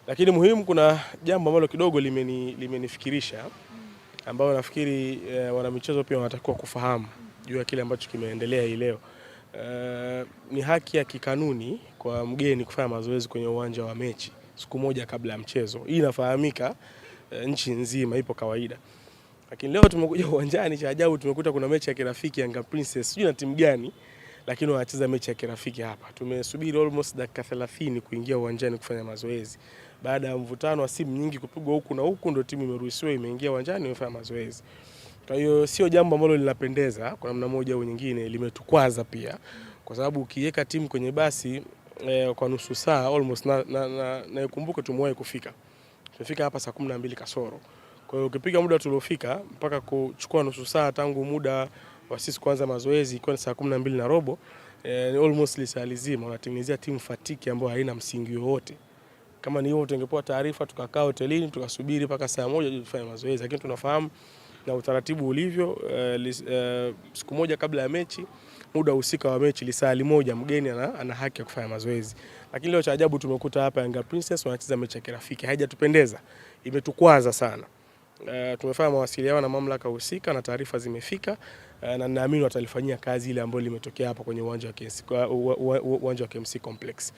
Lakini muhimu, kuna jambo ambalo kidogo limenifikirisha, ambao nafikiri wanamichezo pia wanatakiwa kufahamu juu ya kile ambacho kimeendelea hii leo. Ni haki ya kikanuni kwa mgeni kufanya mazoezi kwenye uwanja wa mechi siku moja kabla ya mchezo. Hii inafahamika nchi nzima, ipo kawaida. Lakini leo tumekuja uwanjani, cha ajabu tumekuta kuna mechi ya kirafiki Yanga Princess, sijui na timu gani, lakini wanacheza mechi ya kirafiki hapa. Tumesubiri almost dakika 30 kuingia uwanjani kufanya mazoezi. Baada ya mvutano wa simu nyingi kupigwa huku na huku, ndio timu imeruhusiwa, imeingia uwanjani, imefanya mazoezi. Kwa hiyo sio jambo ambalo linapendeza kwa namna moja au nyingine, limetukwaza pia. Kwa sababu ukiweka timu kwenye basi kwa nusu saa almost, na ikumbuke tumewahi kufika. Tumefika hapa saa 12 kasoro. Kwa hiyo ukipiga muda tuliofika mpaka kuchukua nusu saa tangu muda wa sisi kuanza mazoezi ilikuwa ni saa 12 na robo, almost lisaa lizima unatengenezea timu fatiki ambayo haina msingi wowote. Kama ni hivyo tungepewa taarifa tukakaa hotelini tukasubiri mpaka saa 1 tufanye mazoezi, lakini tunafahamu na utaratibu ulivyo, siku moja kabla ya mechi, muda husika wa mechi lisaa limoja, mgeni ana haki ya kufanya mazoezi. Lakini leo cha ajabu tumekuta hapa Yanga Princess wanacheza mechi ya kirafiki. Haijatupendeza, imetukwaza sana. Tumefanya mawasiliano na mamlaka husika na taarifa zimefika, na naamini watalifanyia kazi ile ambayo limetokea hapa kwenye uwanja wa KMC Complex.